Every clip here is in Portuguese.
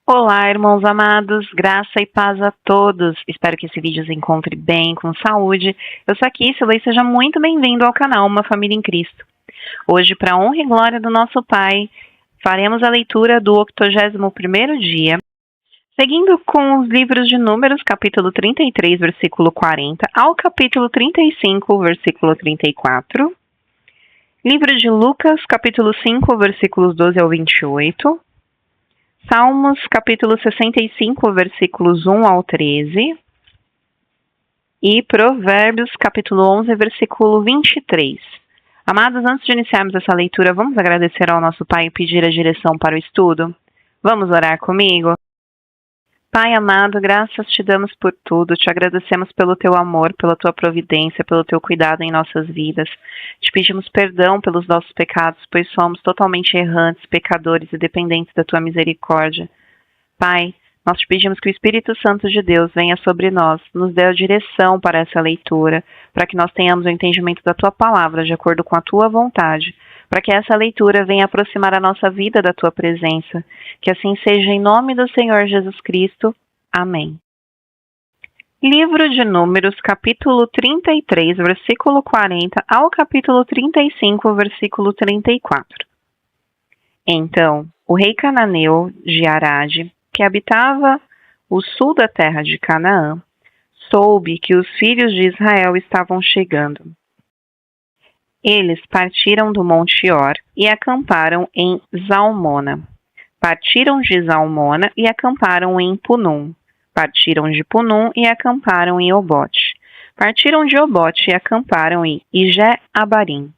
Olá, irmãos amados, graça e paz a todos. Espero que esse vídeo os encontre bem, com saúde. Eu sou a Kissela e seja muito bem-vindo ao canal Uma Família em Cristo. Hoje, para a honra e glória do nosso Pai, faremos a leitura do 81º dia, seguindo com os livros de Números, capítulo 33, versículo 40, ao capítulo 35, versículo 34. Livro de Lucas, capítulo 5, versículos 12 ao 28. Salmos, capítulo 65, versículos 1 ao 13. E Provérbios, capítulo 11, versículo 23. Amados, antes de iniciarmos essa leitura, vamos agradecer ao nosso Pai e pedir a direção para o estudo? Vamos orar comigo? Pai amado, graças te damos por tudo, te agradecemos pelo teu amor, pela tua providência, pelo teu cuidado em nossas vidas. Te pedimos perdão pelos nossos pecados, pois somos totalmente errantes, pecadores e dependentes da tua misericórdia. Pai, nós te pedimos que o Espírito Santo de Deus venha sobre nós, nos dê a direção para essa leitura, para que nós tenhamos o entendimento da tua palavra de acordo com a tua vontade, para que essa leitura venha aproximar a nossa vida da tua presença. Que assim seja em nome do Senhor Jesus Cristo. Amém. Livro de Números, capítulo 33, versículo 40 ao capítulo 35, versículo 34. Então, o rei cananeu de Arade, que habitava o sul da terra de Canaã, soube que os filhos de Israel estavam chegando. Eles partiram do Monte Or e acamparam em Zalmona. Partiram de Zalmona e acamparam em Punum. Partiram de Punum e acamparam em Obote. Partiram de Obote e acamparam em Ijé-Abarim,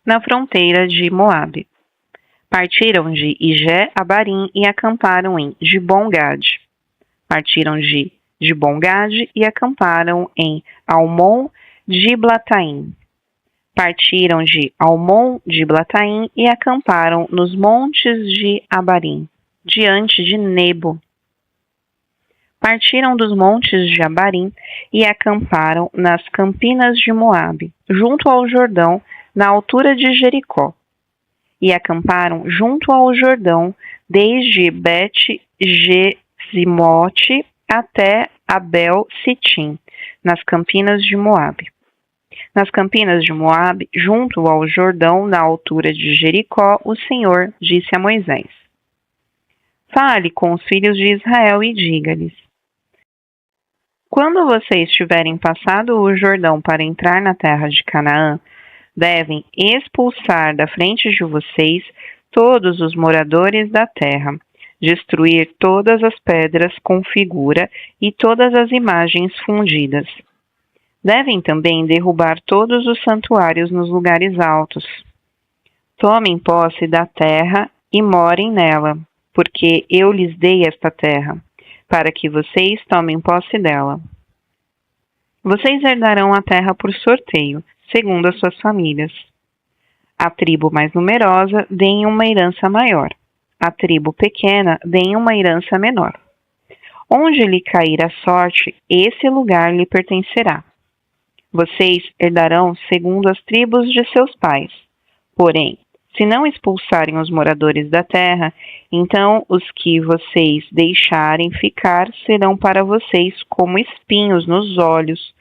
na fronteira de Moabe. Partiram de Ijé-Abarim e acamparam em Dibon-Gade. Partiram de Dibon-Gade e acamparam em Almon-Diblataim. Partiram de Almon-Diblataim e acamparam nos montes de Abarim, diante de Nebo. Partiram dos montes de Abarim e acamparam nas campinas de Moabe, junto ao Jordão, na altura de Jericó. E acamparam junto ao Jordão, desde Bet-Gesimote até Abel-Sitim, nas campinas de Moabe. Nas campinas de Moabe, junto ao Jordão, na altura de Jericó, o Senhor disse a Moisés: Fale com os filhos de Israel e diga-lhes: Quando vocês tiverem passado o Jordão para entrar na terra de Canaã, devem expulsar da frente de vocês todos os moradores da terra, destruir todas as pedras com figura e todas as imagens fundidas. Devem também derrubar todos os santuários nos lugares altos. Tomem posse da terra e morem nela, porque eu lhes dei esta terra, para que vocês tomem posse dela. Vocês herdarão a terra por sorteio, segundo as suas famílias. A tribo mais numerosa deem uma herança maior. A tribo pequena deem uma herança menor. Onde lhe cair a sorte, esse lugar lhe pertencerá. Vocês herdarão segundo as tribos de seus pais. Porém, se não expulsarem os moradores da terra, então os que vocês deixarem ficar serão para vocês como espinhos nos olhos,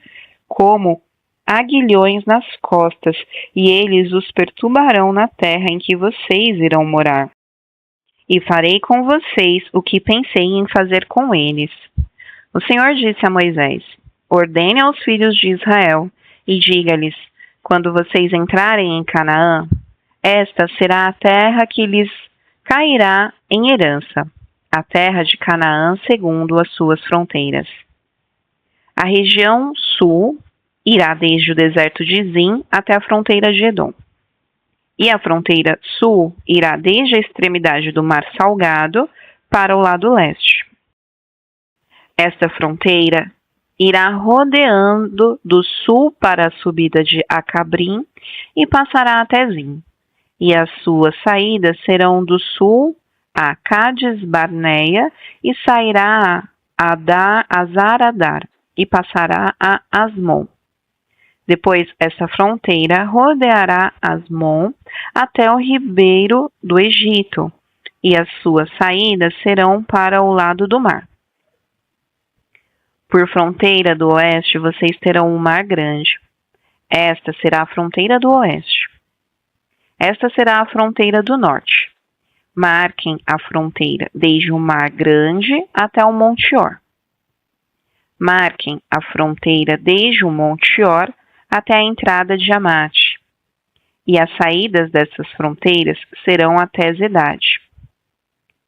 como aguilhões nas costas, e eles os perturbarão na terra em que vocês irão morar. E farei com vocês o que pensei em fazer com eles. O Senhor disse a Moisés: Ordene aos filhos de Israel e diga-lhes: Quando vocês entrarem em Canaã, esta será a terra que lhes cairá em herança, a terra de Canaã segundo as suas fronteiras. A região sul irá desde o deserto de Zim até a fronteira de Edom. E a fronteira sul irá desde a extremidade do Mar Salgado para o lado leste. Esta fronteira irá rodeando do sul para a subida de Acabrim e passará até Zim. E as suas saídas serão do sul a Cades Barneia e sairá a Zaradar e passará a Asmon. Depois, essa fronteira rodeará Asmon até o ribeiro do Egito e as suas saídas serão para o lado do mar. Por fronteira do oeste, vocês terão um mar grande. Esta será a fronteira do oeste. Esta será a fronteira do norte. Marquem a fronteira desde o mar grande até o Monte Or. Marquem a fronteira desde o Monte Or até a entrada de Amate. E as saídas dessas fronteiras serão até Zedade.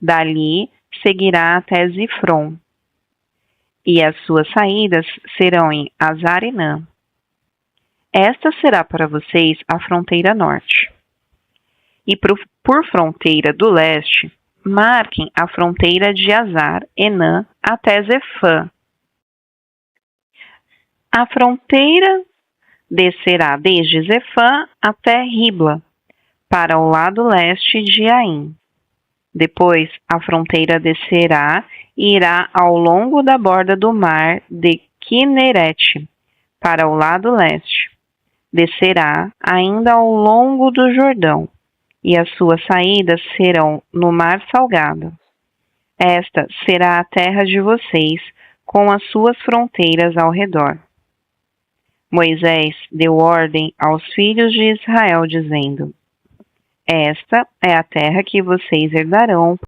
Dali seguirá até Zifron. E as suas saídas serão em Azarenã. Esta será para vocês a fronteira norte. E por fronteira do leste, marquem a fronteira de Azar-Enã até Zefã. A fronteira descerá desde Zefã até Ribla, para o lado leste de Aim. Depois, a fronteira descerá e irá ao longo da borda do mar de Quinerete, para o lado leste. Descerá ainda ao longo do Jordão, e as suas saídas serão no Mar Salgado. Esta será a terra de vocês, com as suas fronteiras ao redor. Moisés deu ordem aos filhos de Israel, dizendo: Esta é a terra que vocês herdarão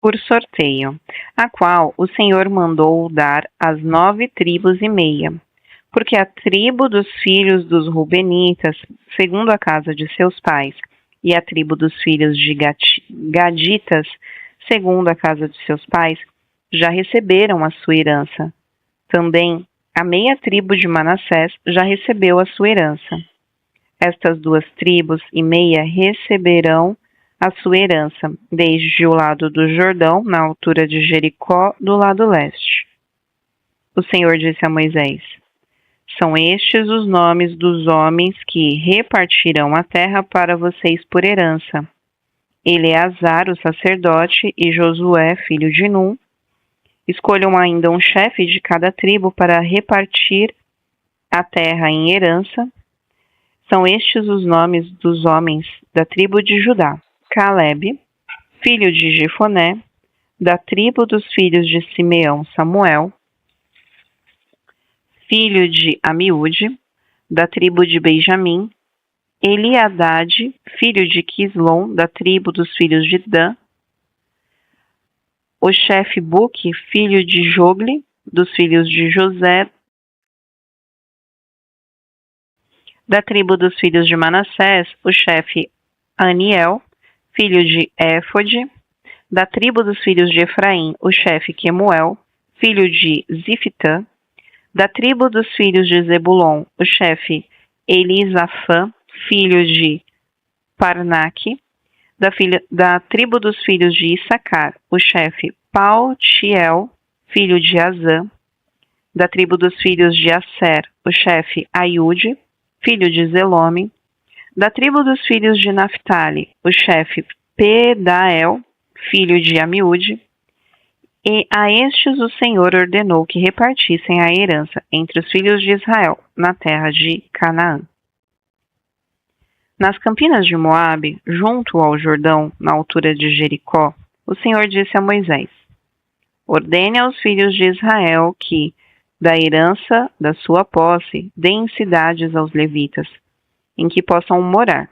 por sorteio, a qual o Senhor mandou dar às 9 tribos e meia, porque a tribo dos filhos dos Rubenitas, segundo a casa de seus pais, e a tribo dos filhos de Gaditas, segundo a casa de seus pais, já receberam a sua herança. Também a meia tribo de Manassés já recebeu a sua herança. Estas 2 tribos e meia receberão a sua herança, desde o lado do Jordão, na altura de Jericó, do lado leste. O Senhor disse a Moisés: São estes os nomes dos homens que repartirão a terra para vocês por herança: Eleazar, o sacerdote, e Josué, filho de Num. Escolham ainda um chefe de cada tribo para repartir a terra em herança. São estes os nomes dos homens da tribo de Judá: Calebe, filho de Jefoné, da tribo dos filhos de Simeão, Samuel, filho de Amiúde, da tribo de Benjamim, Eliadade, filho de Quislom, da tribo dos filhos de Dan, o chefe Buque, filho de Jogli, dos filhos de José, da tribo dos filhos de Manassés, o chefe Aniel, filho de Éfode, da tribo dos filhos de Efraim, o chefe Quemuel, filho de Zifitã, da tribo dos filhos de Zebulon, o chefe Elisafã, filho de Parnaque, da tribo dos filhos de Issacar, o chefe Paltiel, filho de Azã, da tribo dos filhos de Asser, o chefe Aiude, filho de Zelome, da tribo dos filhos de Naphtali, o chefe Pedael, filho de Amiúde, e a estes o Senhor ordenou que repartissem a herança entre os filhos de Israel, na terra de Canaã. Nas campinas de Moabe, junto ao Jordão, na altura de Jericó, o Senhor disse a Moisés: Ordene aos filhos de Israel que, da herança da sua posse, deem cidades aos levitas, em que possam morar,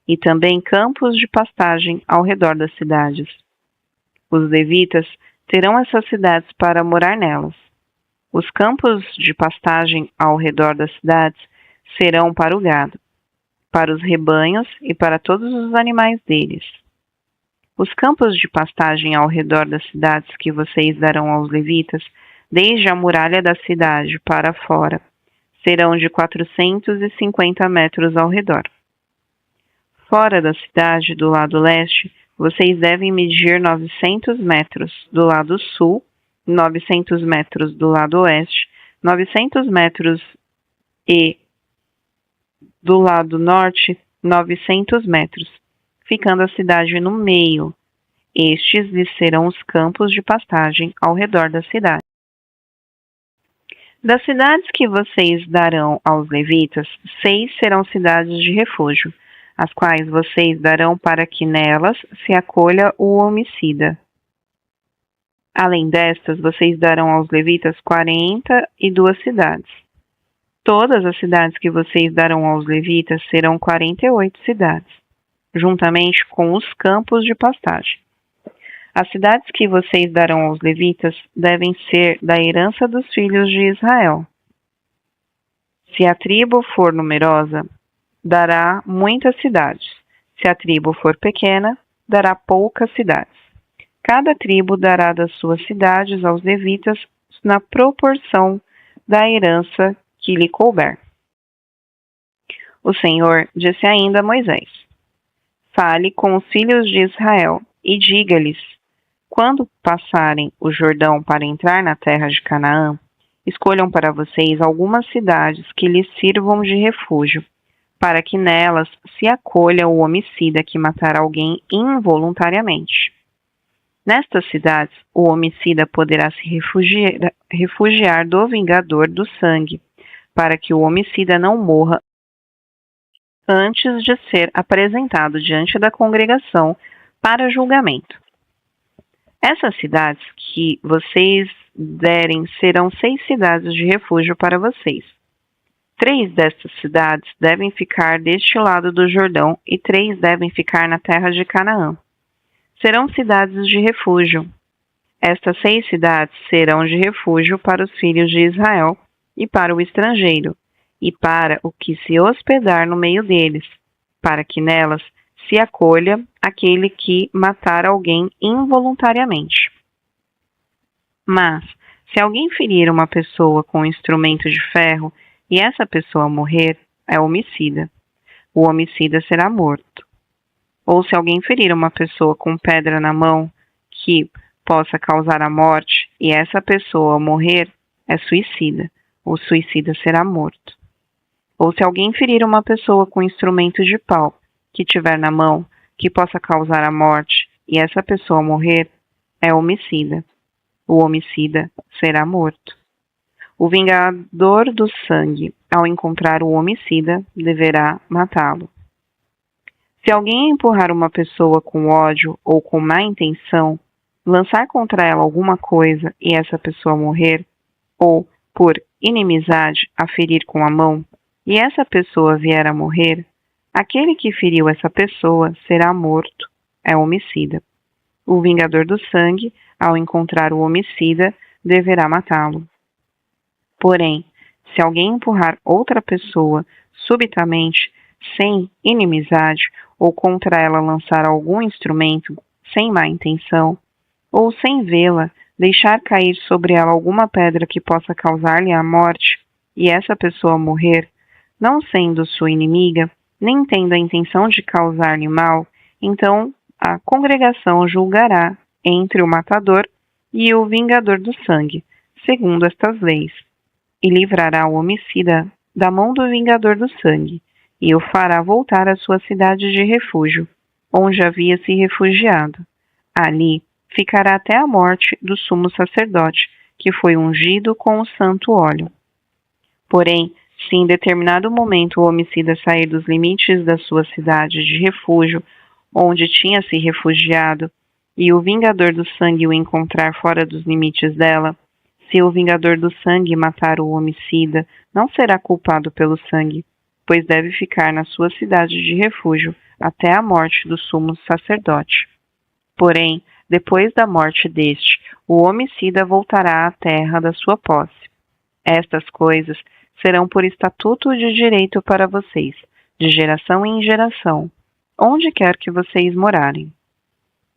e também campos de pastagem ao redor das cidades. Os levitas terão essas cidades para morar nelas. Os campos de pastagem ao redor das cidades serão para o gado, para os rebanhos e para todos os animais deles. Os campos de pastagem ao redor das cidades que vocês darão aos levitas, desde a muralha da cidade para fora, serão de 450 metros ao redor. Fora da cidade, do lado leste, vocês devem medir 900 metros do lado sul, 900 metros do lado oeste, 900 metros e do lado norte, 900 metros, ficando a cidade no meio. Estes lhes serão os campos de pastagem ao redor da cidade. Das cidades que vocês darão aos levitas, 6 serão cidades de refúgio, as quais vocês darão para que nelas se acolha o homicida. Além destas, vocês darão aos levitas 42 cidades. Todas as cidades que vocês darão aos levitas serão 48 cidades, juntamente com os campos de pastagem. As cidades que vocês darão aos levitas devem ser da herança dos filhos de Israel. Se a tribo for numerosa, dará muitas cidades. Se a tribo for pequena, dará poucas cidades. Cada tribo dará das suas cidades aos levitas na proporção da herança que lhe couber. O Senhor disse ainda a Moisés: Fale com os filhos de Israel e diga-lhes: quando passarem o Jordão para entrar na terra de Canaã, escolham para vocês algumas cidades que lhes sirvam de refúgio, para que nelas se acolha o homicida que matar alguém involuntariamente. Nestas cidades, o homicida poderá se refugiar do vingador do sangue, para que o homicida não morra antes de ser apresentado diante da congregação para julgamento. Essas cidades que vocês derem serão 6 cidades de refúgio para vocês. 3 destas cidades devem ficar deste lado do Jordão e 3 devem ficar na terra de Canaã. Serão cidades de refúgio. Estas 6 cidades serão de refúgio para os filhos de Israel e para o estrangeiro, e para o que se hospedar no meio deles, para que nelas se acolha aquele que matar alguém involuntariamente. Mas, se alguém ferir uma pessoa com um instrumento de ferro e essa pessoa morrer, é homicida. O homicida será morto. Ou se alguém ferir uma pessoa com pedra na mão que possa causar a morte e essa pessoa morrer, é suicida. O suicida será morto. Ou se alguém ferir uma pessoa com instrumento de pau que tiver na mão que possa causar a morte e essa pessoa morrer, é homicida. O homicida será morto. O vingador do sangue, ao encontrar o homicida, deverá matá-lo. Se alguém empurrar uma pessoa com ódio ou com má intenção, lançar contra ela alguma coisa e essa pessoa morrer, ou, por inimizade, a ferir com a mão, e essa pessoa vier a morrer, aquele que feriu essa pessoa será morto, é homicida. O vingador do sangue, ao encontrar o homicida, deverá matá-lo. Porém, se alguém empurrar outra pessoa subitamente, sem inimizade, ou contra ela lançar algum instrumento, sem má intenção, ou sem vê-la, deixar cair sobre ela alguma pedra que possa causar-lhe a morte, e essa pessoa morrer, não sendo sua inimiga, nem tendo a intenção de causar-lhe mal, então a congregação julgará entre o matador e o vingador do sangue, segundo estas leis, e livrará o homicida da mão do vingador do sangue, e o fará voltar à sua cidade de refúgio, onde havia se refugiado. Ali ficará até a morte do sumo sacerdote, que foi ungido com o santo óleo. Porém, se em determinado momento o homicida sair dos limites da sua cidade de refúgio, onde tinha se refugiado, e o vingador do sangue o encontrar fora dos limites dela, se o vingador do sangue matar o homicida, não será culpado pelo sangue, pois deve ficar na sua cidade de refúgio até a morte do sumo sacerdote. Porém, depois da morte deste, o homicida voltará à terra da sua posse. Estas coisas serão por estatuto de direito para vocês, de geração em geração, onde quer que vocês morarem.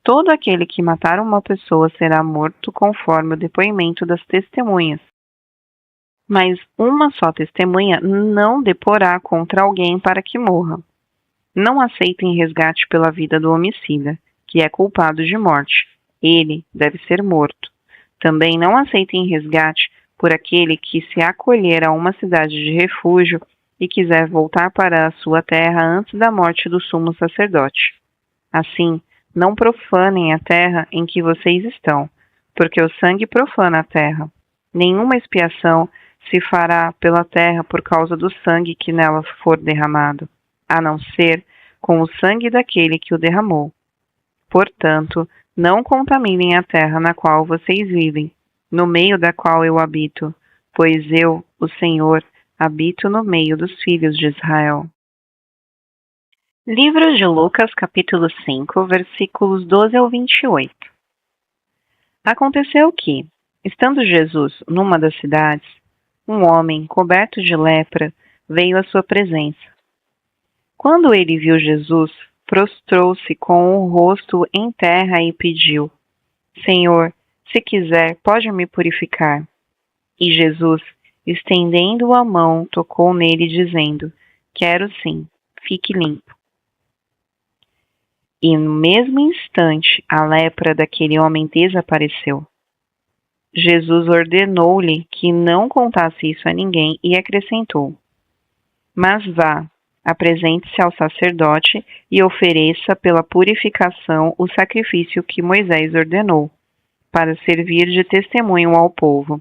Todo aquele que matar uma pessoa será morto conforme o depoimento das testemunhas. Mas uma só testemunha não deporá contra alguém para que morra. Não aceitem resgate pela vida do homicida, que é culpado de morte. Ele deve ser morto. Também não aceitem resgate por aquele que se acolher a uma cidade de refúgio e quiser voltar para a sua terra antes da morte do sumo sacerdote. Assim, não profanem a terra em que vocês estão, porque o sangue profana a terra. Nenhuma expiação se fará pela terra por causa do sangue que nela for derramado, a não ser com o sangue daquele que o derramou. Portanto, não contaminem a terra na qual vocês vivem, no meio da qual eu habito, pois eu, o Senhor, habito no meio dos filhos de Israel. Livro de Lucas, capítulo 5, versículos 12 ao 28. Aconteceu que, estando Jesus numa das cidades, um homem coberto de lepra veio à sua presença. Quando ele viu Jesus, prostrou-se com o rosto em terra e pediu: Senhor, se quiser, pode me purificar. E Jesus, estendendo a mão, tocou nele, dizendo: Quero sim, fique limpo. E no mesmo instante a lepra daquele homem desapareceu. Jesus ordenou-lhe que não contasse isso a ninguém e acrescentou: Mas vá, apresente-se ao sacerdote e ofereça pela purificação o sacrifício que Moisés ordenou, para servir de testemunho ao povo.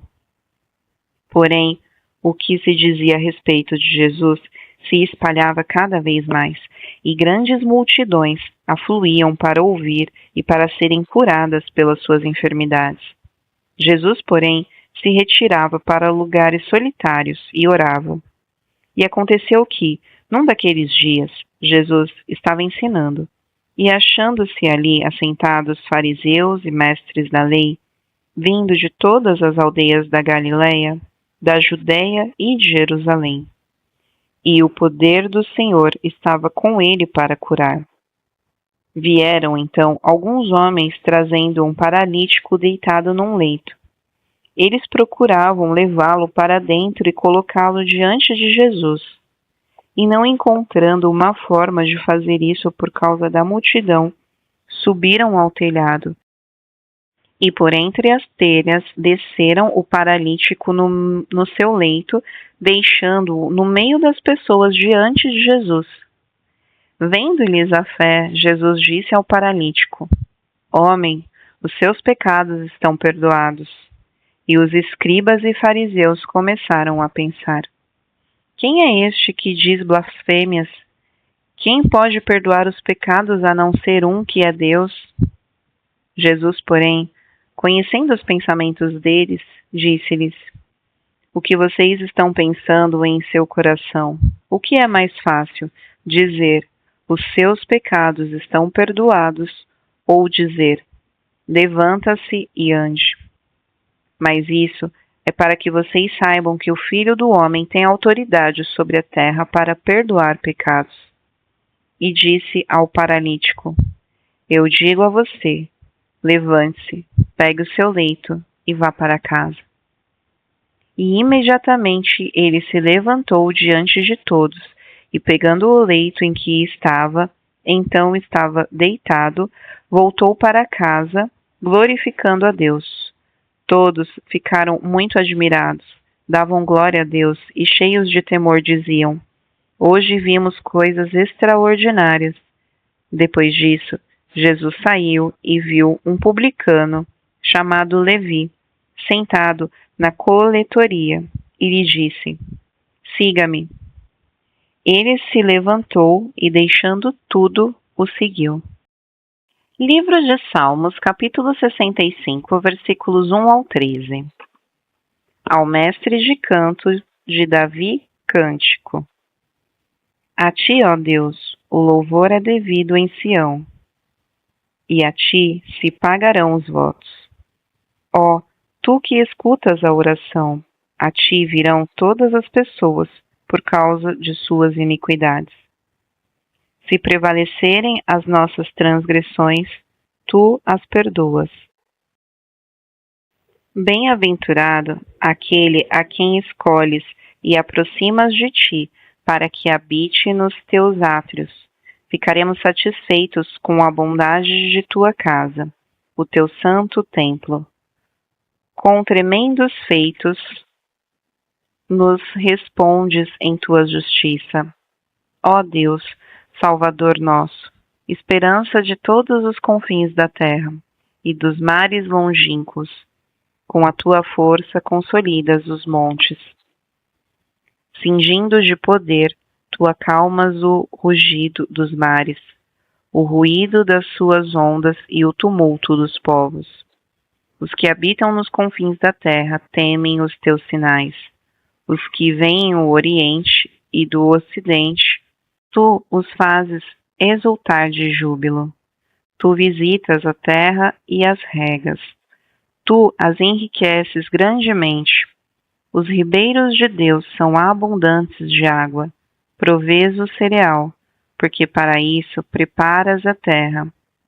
Porém, o que se dizia a respeito de Jesus se espalhava cada vez mais, e grandes multidões afluíam para ouvir e para serem curadas pelas suas enfermidades. Jesus, porém, se retirava para lugares solitários e orava. E aconteceu que, num daqueles dias, Jesus estava ensinando, e achando-se ali assentados fariseus e mestres da lei, vindo de todas as aldeias da Galileia, da Judeia e de Jerusalém. E o poder do Senhor estava com ele para curar. Vieram, então, alguns homens trazendo um paralítico deitado num leito. Eles procuravam levá-lo para dentro e colocá-lo diante de Jesus. E não encontrando uma forma de fazer isso por causa da multidão, subiram ao telhado. E por entre as telhas desceram o paralítico no seu leito, deixando-o no meio das pessoas diante de Jesus. Vendo-lhes a fé, Jesus disse ao paralítico: Homem, os seus pecados estão perdoados. E os escribas e fariseus começaram a pensar: Quem é este que diz blasfêmias? Quem pode perdoar os pecados a não ser um que é Deus? Jesus, porém, conhecendo os pensamentos deles, disse-lhes: O que vocês estão pensando em seu coração? O que é mais fácil, dizer: Os seus pecados estão perdoados, ou dizer: Levanta-se e ande? Mas isso é para que vocês saibam que o Filho do Homem tem autoridade sobre a terra para perdoar pecados. E disse ao paralítico: Eu digo a você, levante-se, pegue o seu leito e vá para casa. E imediatamente ele se levantou diante de todos, e pegando o leito em que estava deitado, voltou para casa, glorificando a Deus. Todos ficaram muito admirados, davam glória a Deus e, cheios de temor, diziam: Hoje vimos coisas extraordinárias. Depois disso, Jesus saiu e viu um publicano, chamado Levi, sentado na coletoria, e lhe disse: Siga-me. Ele se levantou e, deixando tudo, o seguiu. Livro de Salmos, capítulo 65, versículos 1 ao 13. Ao mestre de canto de Davi, cântico. A ti, ó Deus, o louvor é devido em Sião, e a ti se pagarão os votos. Ó, tu que escutas a oração, a ti virão todas as pessoas por causa de suas iniquidades. Se prevalecerem as nossas transgressões, tu as perdoas. Bem-aventurado aquele a quem escolhes e aproximas de ti, para que habite nos teus átrios. Ficaremos satisfeitos com a bondade de tua casa, o teu santo templo. Com tremendos feitos, nos respondes em tua justiça. Ó Deus, Salvador nosso, esperança de todos os confins da terra e dos mares longínquos, com a tua força consolidas os montes. Cingindo de poder, Tu acalmas o rugido dos mares, o ruído das suas ondas e o tumulto dos povos. Os que habitam nos confins da terra temem os teus sinais. Os que vêm do Oriente e do Ocidente, tu os fazes exultar de júbilo. Tu visitas a terra e as regas. Tu as enriqueces grandemente. Os ribeiros de Deus são abundantes de água. Provês o cereal, porque para isso preparas a terra,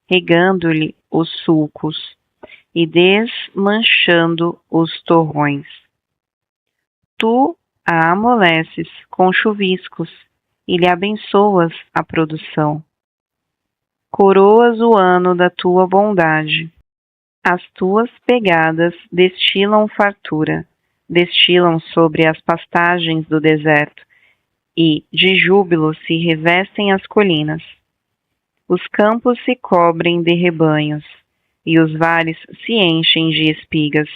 regando-lhe os sulcos e desmanchando os torrões. Tu a amoleces com chuviscos e lhe abençoas a produção. Coroas o ano da tua bondade. As tuas pegadas destilam fartura, destilam sobre as pastagens do deserto, e de júbilo se revestem as colinas. Os campos se cobrem de rebanhos, e os vales se enchem de espigas.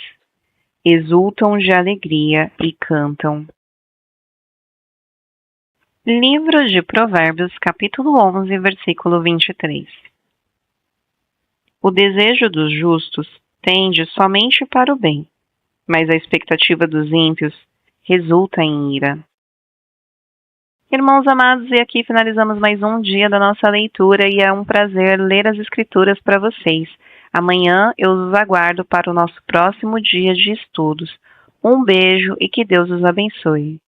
Exultam de alegria e cantam. Livro de Provérbios, capítulo 11, versículo 23. O desejo dos justos tende somente para o bem, mas a expectativa dos ímpios resulta em ira. Irmãos amados, e aqui finalizamos mais um dia da nossa leitura e é um prazer ler as Escrituras para vocês. Amanhã eu os aguardo para o nosso próximo dia de estudos. Um beijo e que Deus os abençoe.